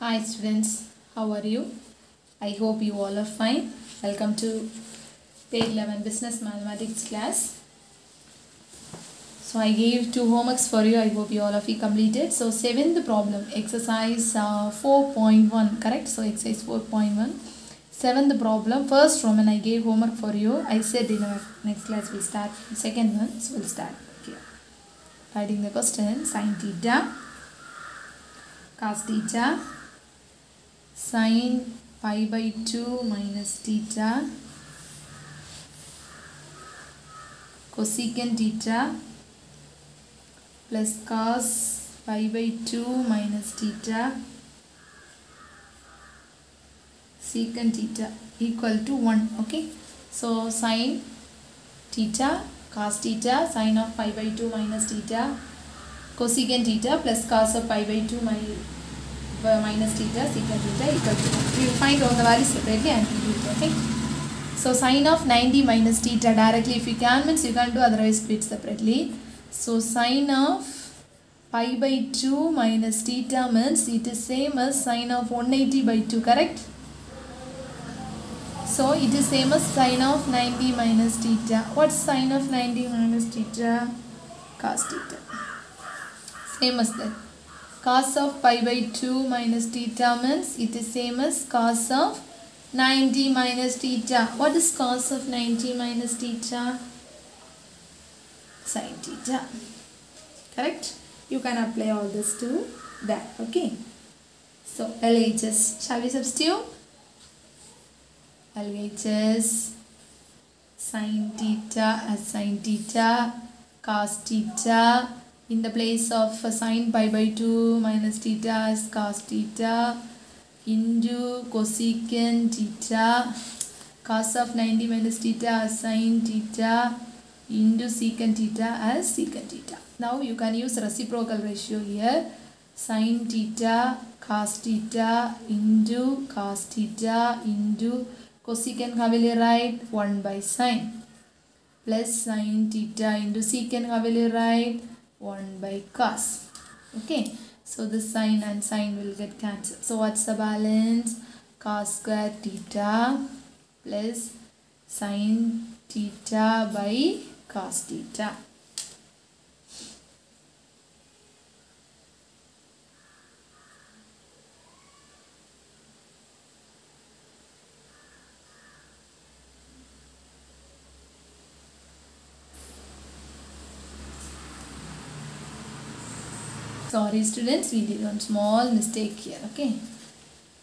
Hi students, how are you? I hope you all are fine. Welcome to page 11 business mathematics class. So I gave 2 homeworks for you. I hope you all of you completed. So 7th problem, exercise 4.1, correct? So exercise 4.1. 7th problem, first Roman I gave homework for you. I said in our next class we'll start second one. So we'll start here. Writing the question, sin theta, cos theta, sin pi by 2 minus theta, cosecant theta plus cos pi by 2 minus theta, secant theta equal to 1. Okay, so sin theta, cos theta, sin of pi by 2 minus theta, cosecant theta plus cos of pi by 2 minus theta, secant theta equal to 1. We will find all the values separately and we do it. Okay. So sin of 90 minus theta directly if you can means you can do, otherwise do it separately. So sin of pi by 2 minus theta means it is same as sin of 180 by 2, correct? So it is same as sin of 90 minus theta. What's sin of 90 minus theta? Cos theta. Same as that. Cos of pi by 2 minus theta means it is same as cos of 90 minus theta. What is cos of 90 minus theta? Sin theta. Correct? You can apply all this to that. Okay. So LHS. Shall we substitute? LHS sin theta as sin theta, cos theta. In the place of sin pi by 2 minus theta as cos theta into cosecant theta, cos of 90 minus theta as sin theta into secant theta as secant theta. Now you can use reciprocal ratio here. Sin theta cos theta into cos theta into cosecant, how will you write? 1 by sin plus sin theta into secant, how will you write? 1 by cos. Okay, so the sin and sin will get cancelled. So what's the balance? Cos square theta plus sin theta by cos theta. Sorry students, we did one small mistake here. Okay,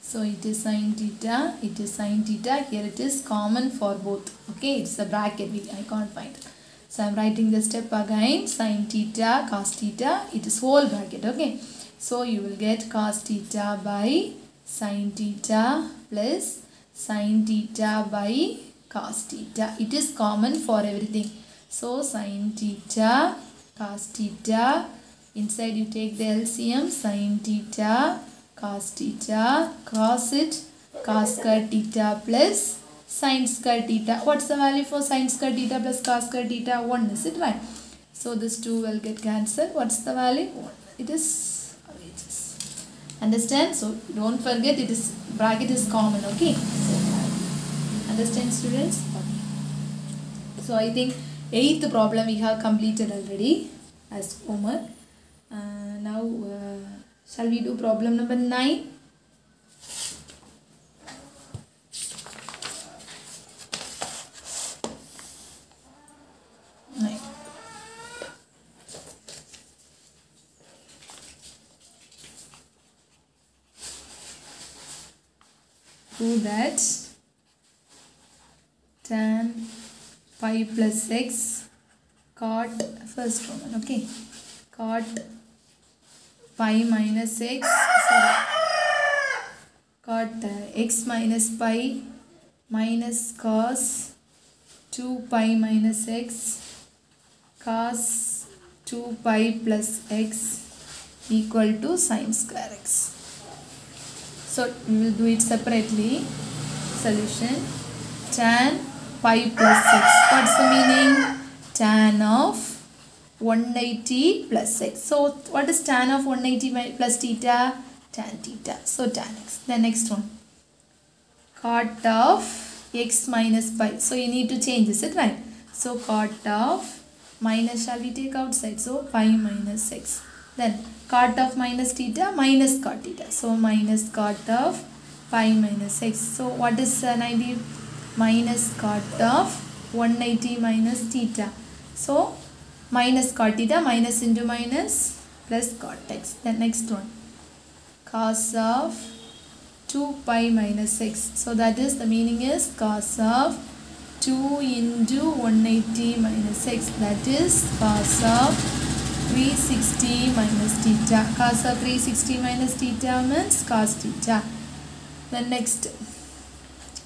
so it is sin theta, it is sin theta. Here it is common for both. Okay, it's a bracket, I can't find. So I am writing the step again. Sin theta cos theta, it is whole bracket. Okay, so you will get cos theta by sin theta plus sin theta by cos theta. It is common for everything. So sin theta cos theta, inside you take the LCM, sin theta cos theta, cos it, cos square theta plus sin square theta. What's the value for sin square theta plus cos square theta? 1, is it right? So this 2 will get cancelled. What's the value? 1. It is RHS. Understand? So don't forget, it is bracket is common. Okay, so understand students? Okay. So I think 8th problem we have completed already as homework. Now shall we do problem number 9? Do that tan pi plus x cot, first Roman, okay, cot pi minus x, sorry, cot x minus pi minus cos 2 pi minus x cos 2 pi plus x equal to sin square x. So we will do it separately. Solution, tan pi plus x. What's the meaning? Tan of 180 plus x. So what is tan of 180 plus theta? tan theta. So tan x. Then next one. Cot of x minus pi. So you need to change, is it right? So cot of minus shall we take outside? So pi minus x. Then cot of minus theta minus cot theta. So minus cot of pi minus x. So what is 90? Minus cot of 180 minus theta. So minus cot theta, minus into minus, plus cot x. Then next one. Cos of 2 pi minus x. So that is, the meaning is cos of 2 into 180 minus x. That is cos of 360 minus theta. Cos of 360 minus theta means cos theta. Then next,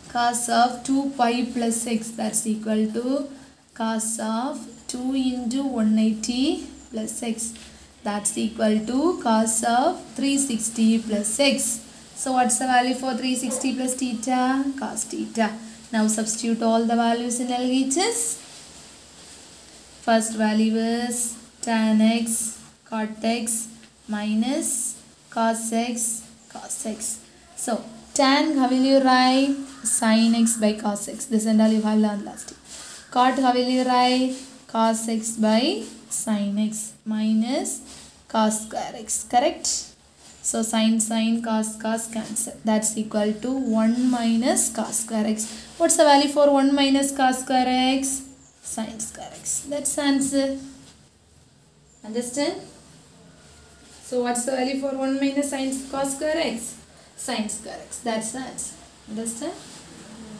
cos of 2 pi plus x, that's equal to cos of 2 into 180 plus x. That's equal to cos of 360 plus x. So what's the value for 360 plus theta? Cos theta. Now substitute all the values in LHS. First value is tan x cot x minus cos x cos x. So tan, how will you write? Sin x by cos x. This and all you have learned last time. Cot, how will you write? Cos x by sin x minus cos square x. Correct? So sin cos cancel. That's equal to 1 minus cos square x. What's the value for 1 minus cos square x? Sin square x. That's answer. Understand? So what's the value for 1 minus sin cos square x? Sin square x. That's the answer. Understand?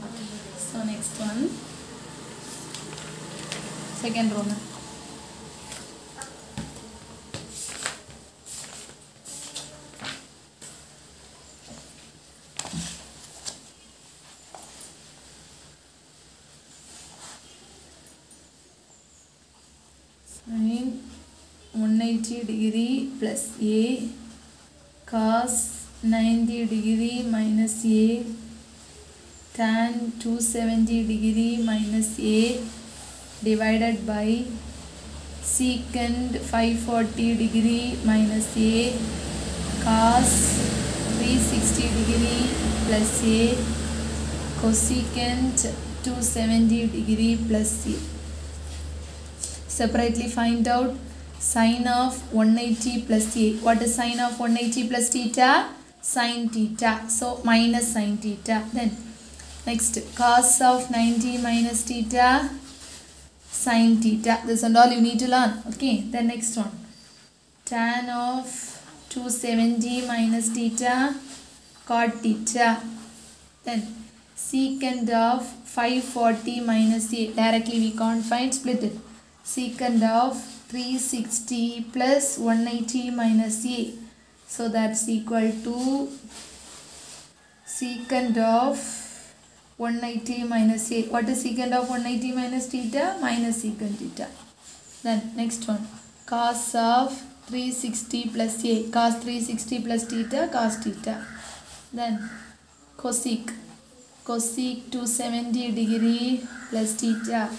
Okay. So next one. Second row now. Sin 180 degree plus a cos 90 degree minus a tan 270 degree minus a divided by secant 540 degree minus a cos 360 degree plus a cosecant 270 degree plus a. Separately find out sin of 180 plus a. What is sin of 180 plus theta? Sin theta. So minus sin theta. Then next, cos of 90 minus theta, sin theta. This and all you need to learn. Okay. Then next one, tan of 270 minus theta, cot theta. Then secant of 540 minus a. Directly we can't find, split it. Secant of 360 plus 180 minus a. So that's equal to secant of 180 minus a. What is secant of 180 minus theta? Minus secant theta. Then next one, cos of 360 plus a. Cos 360 plus theta, cos theta. Then cosec 270 degree plus theta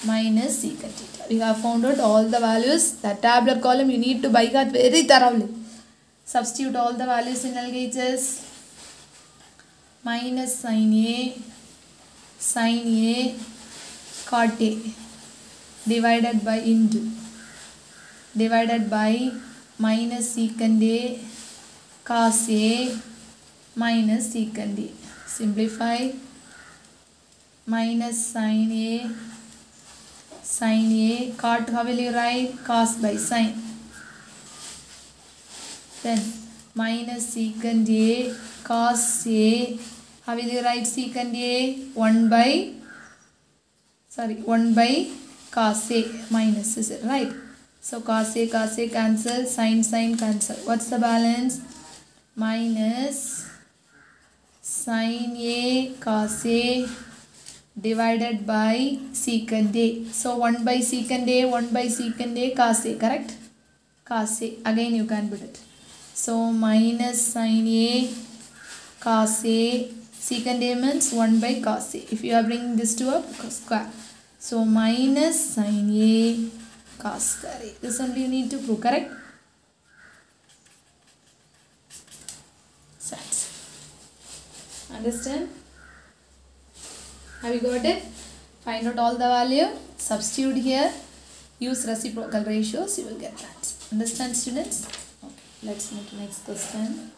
minus secant theta. We have found out all the values. That tabular column you need to by heart very thoroughly. Substitute all the values in LHS. Minus sin a cot a divided by into divided by minus secant a cos a minus secant a. Simplify. Minus sin a cot, how will you write? Cos by sin. Then minus secant a cos a, how will you write secant a? 1 by cos a minus, is it right? So cos a cancel, sin cancel. What's the balance? Minus sin a cos a divided by secant a. So 1 by secant a, 1 by secant a, cos a, correct? Cos a, again you can put it. So minus sin a cos a, secant a means 1 by cos a. If you are bringing this to a square. So minus sin a cos square a. This only you need to prove, correct? Understand? Have you got it? Find out all the value, substitute here, use reciprocal ratios, you will get that. Understand, students? Okay, let's move to next question.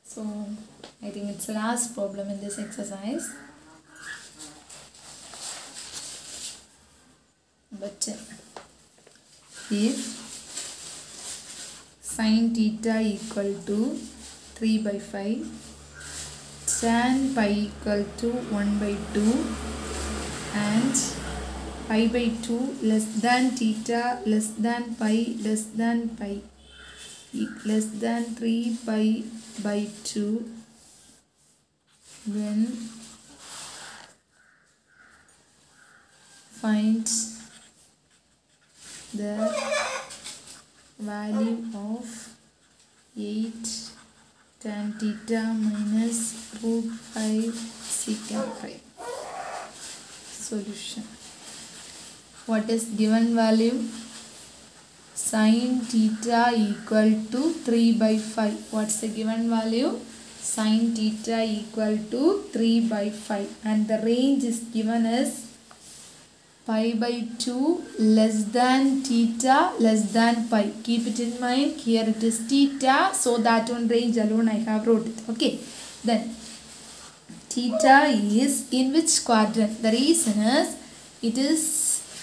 So, I think it's the last problem in this exercise. Number 10. If sin theta equal to 3 by 5, tan pi equal to 1 by 2 and pi by 2 less than theta less than pi less than pi less than 3 pi by 2, then find the value of 8 tan theta minus root 5 secant 5. Solution. What is given value? Sin theta equal to 3 by 5. What's the given value? Sin theta equal to 3 by 5. And the range is given as pi by 2 less than theta less than pi. Keep it in mind. Here it is theta. So that one range alone I have wrote it. Okay. Then theta is in which quadrant? The reason is it is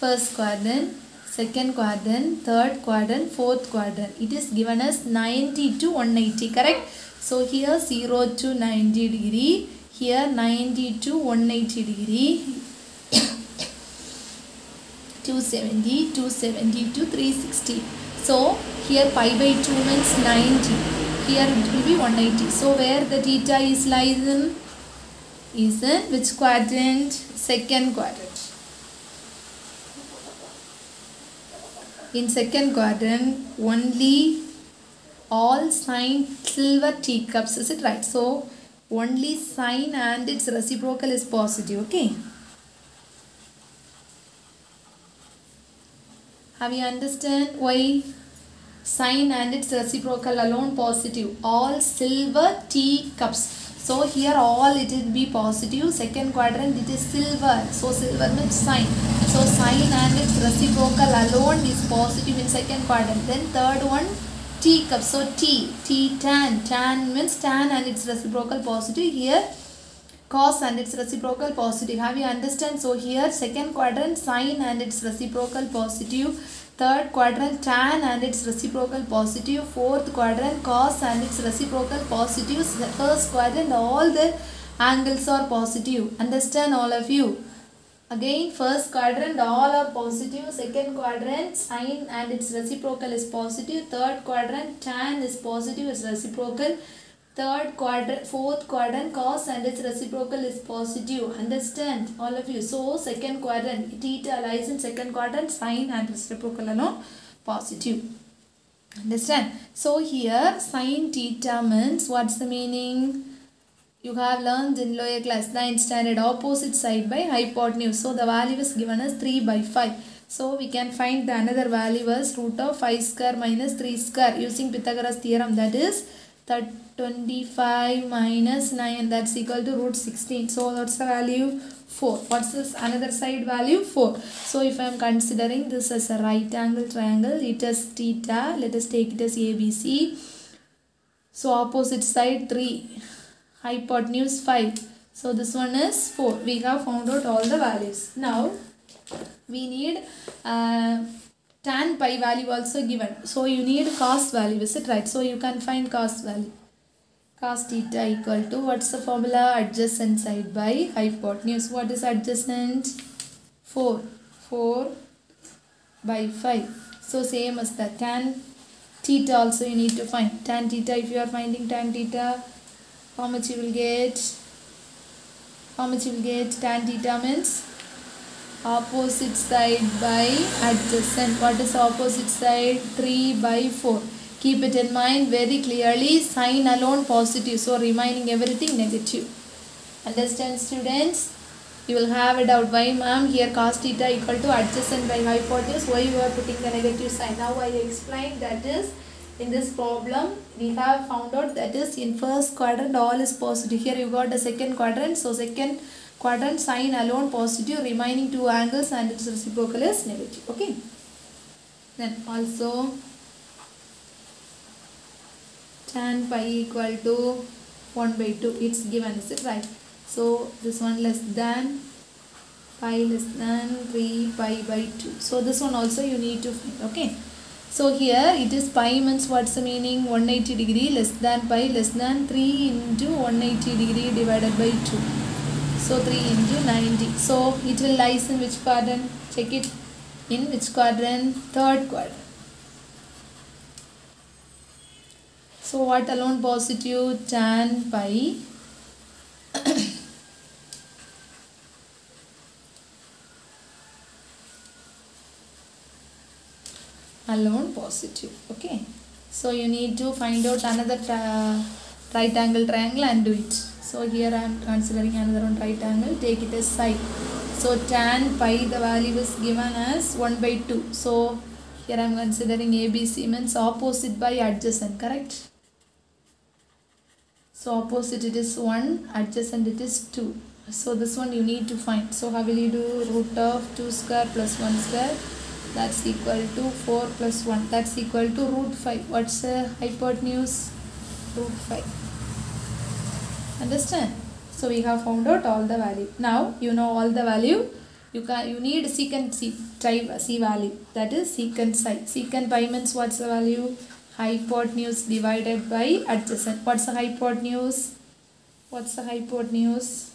first quadrant, second quadrant, third quadrant, fourth quadrant. It is given as 90 to 180. Correct? So here 0 to 90 degree. Here 90 to 180 degree. 270, 270 to 360. So here pi by 2 means 90. Here it will be 180. So where the theta is lies in? Is in which quadrant? Second quadrant. In second quadrant only all sine silver teacups. Is it right? So only sine and its reciprocal is positive. Okay. Have you understand why sine and its reciprocal alone positive? All silver teacups. So here all it will be positive. Second quadrant it is silver. So silver means sine. So sine and its reciprocal alone is positive in second quadrant. Then third one teacup. So t tan. Tan means tan and its reciprocal positive. Here cos and its reciprocal positive. Have you understand? So here second quadrant sine and its reciprocal positive, third quadrant tan and its reciprocal positive, fourth quadrant cos and its reciprocal positive, first quadrant all the angles are positive. Understand all of you? Again first quadrant all are positive, second quadrant sine and its reciprocal is positive, third quadrant tan is positive, its reciprocal, third quadrant, fourth quadrant cos and its reciprocal is positive. Understand all of you? So second quadrant theta lies in second quadrant, sine and reciprocal alone positive. Understand? So here sine theta means what's the meaning? You have learned in lower class 9th standard, opposite side by hypotenuse. So the value is given as 3 by 5. So we can find the another value as root of 5 square minus 3 square using Pythagoras theorem, that is 25 minus 9, that's equal to root 16. So what's the value? 4. What's this another side value? 4. So if I am considering this as a right angle triangle, it is theta. Let us take it as ABC. So opposite side 3. Hypotenuse 5. So this one is 4. We have found out all the values. Now we need tan pi value also given. So you need cos value, is it right? So you can find cos value. Cos theta equal to, what's the formula? Adjacent side by hypotenuse. What is adjacent? 4. 4 by 5. So same as that. Tan theta also you need to find. Tan theta, if you are finding tan theta, how much you will get? How much you will get? Tan theta means opposite side by adjacent. What is opposite side? 3 by 4. Keep it in mind very clearly. Sine alone positive. So remaining everything negative. Understand students? You will have a doubt, why ma'am here cos theta equal to adjacent by hypotenuse, why you are putting the negative sign. Now I explained, that is in this problem we have found out that is in first quadrant all is positive. Here you got the second quadrant, so second quadrant sign alone positive, remaining two angles and its reciprocal is negative. Okay, then also tan pi equal to 1 by 2, it's given, is it right? So this one less than pi less than 3 pi by 2. So this one also you need to find. Okay, so here it is pi means what's the meaning? 180 degree less than pi less than 3 into 180 degree divided by 2. So 3 into 90. So it will lies in which quadrant? Check it. In which quadrant? Third quadrant. So what alone positive? Tan pi alone positive. Okay, so you need to find out another right angle triangle and do it. So here I am considering another one right angle, take it as side. So tan pi, the value is given as 1 by 2. So here I am considering ABC means opposite by adjacent, correct? So opposite it is 1, adjacent it is 2. So this one you need to find. So how will you do? Root of 2 square plus 1 square, that's equal to 4 plus 1, that's equal to root 5. What's the hypotenuse? Root 5. Understand? So we have found out all the value. Now you know all the value. You need secant C value, that is secant psi. Secant pi means what's the value? Hypotenuse divided by adjacent. What's the hypotenuse? What's the hypotenuse?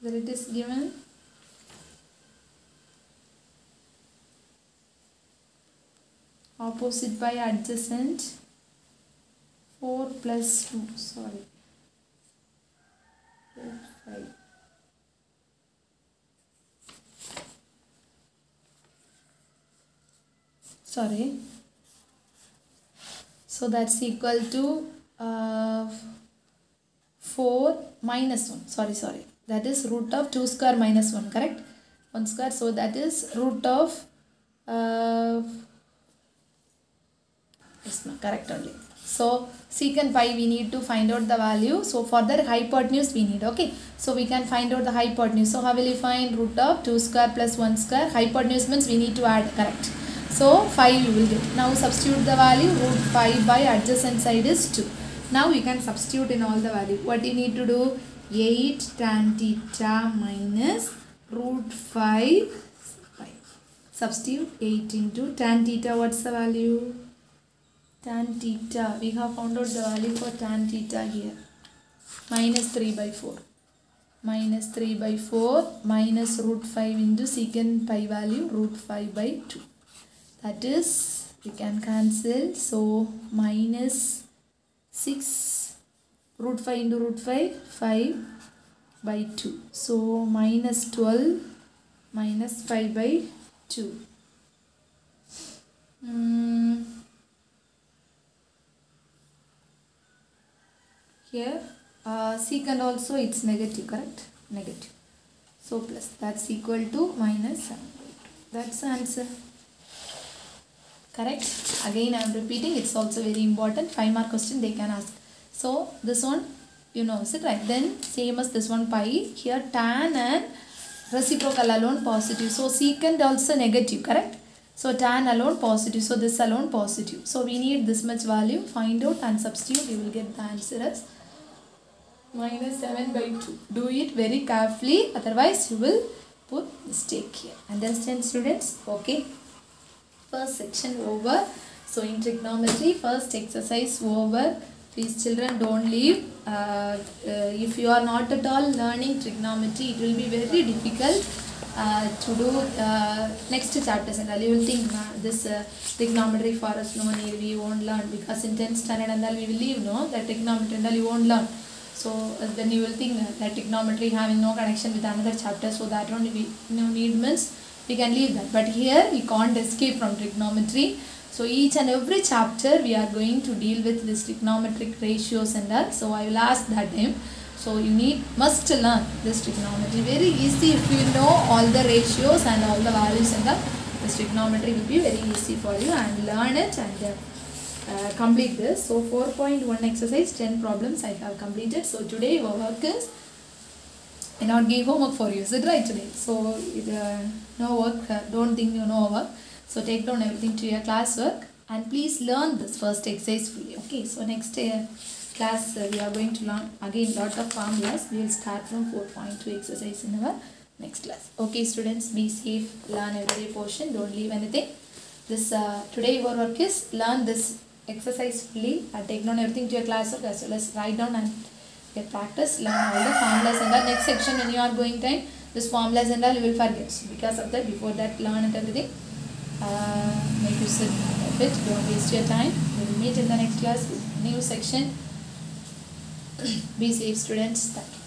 Where it is given? Opposite by adjacent, 4 plus 2, sorry, 5. Sorry. So that's equal to 4 minus 1, sorry, that is root of 2 square minus 1, correct? 1 square, so that is root of yes, no, correct only. So secant pi we need to find out the value. So for that hypotenuse we need. Okay, so we can find out the hypotenuse. So how will you find? Root of 2 square plus 1 square. Hypotenuse means we need to add, correct? So 5 you will get. Now substitute the value. Root 5 by adjacent side is 2. Now we can substitute in all the value. What you need to do? 8 tan theta minus root 5. Substitute 8 into tan theta. What's the value? Tan theta, we have found out the value for tan theta here. Minus 3 by 4. Minus 3 by 4 minus root 5 into secant pi value, root 5 by 2. That is, we can cancel. So minus 6 root 5 into root 5, 5 by 2. So minus 12 minus 5 by 2. Here secant also it's negative, correct? Negative. So plus, that's equal to minus 7 by 2. That's the answer. Correct? Again I am repeating, it's also very important. 5 mark question they can ask. So this one you know, is it right? Then same as this one pi. Here tan and reciprocal alone positive. So secant also negative, correct? So tan alone positive. So this alone positive. So we need this much value. Find out and substitute. You will get the answer as minus 7 by 2. Do it very carefully. Otherwise you will put mistake here. Understand students? Okay. First section over. So in trigonometry, first exercise over. Please children, don't leave. If you are not at all learning trigonometry, it will be very difficult to do next chapters and all. You will think this trigonometry for us no need, we won't learn, because in 10th standard and all we will leave, no, that trigonometry and all you won't learn. So then you will think that trigonometry having no connection with another chapter, so that one we no need means we can leave that. But here we can't escape from trigonometry. So each and every chapter we are going to deal with this trigonometric ratios and all. So I will ask that time. So you must learn this trigonometry. Very easy if you know all the ratios and all the values and all. This trigonometry will be very easy for you, and learn it and complete this. So 4.1 exercise, 10 problems I have completed. So today our work is, I not give homework for you, is it right today? So no work, don't think you know work. So take down everything to your classwork and please learn this first exercise fully. Okay, so next class we are going to learn again lot of formulas. We will start from 4.2 exercise in our next class. Okay students, be safe, learn every portion, don't leave anything. This today your work is learn this exercise fully and take down everything to your classwork, as well as write down and get practice, learn all the formulas and the next section when you are going time, this formulas and all you will forget. So because of that, before that learn it everything. Make use of it, don't waste your time. We will meet in the next class with new section. Be safe students. Thank you.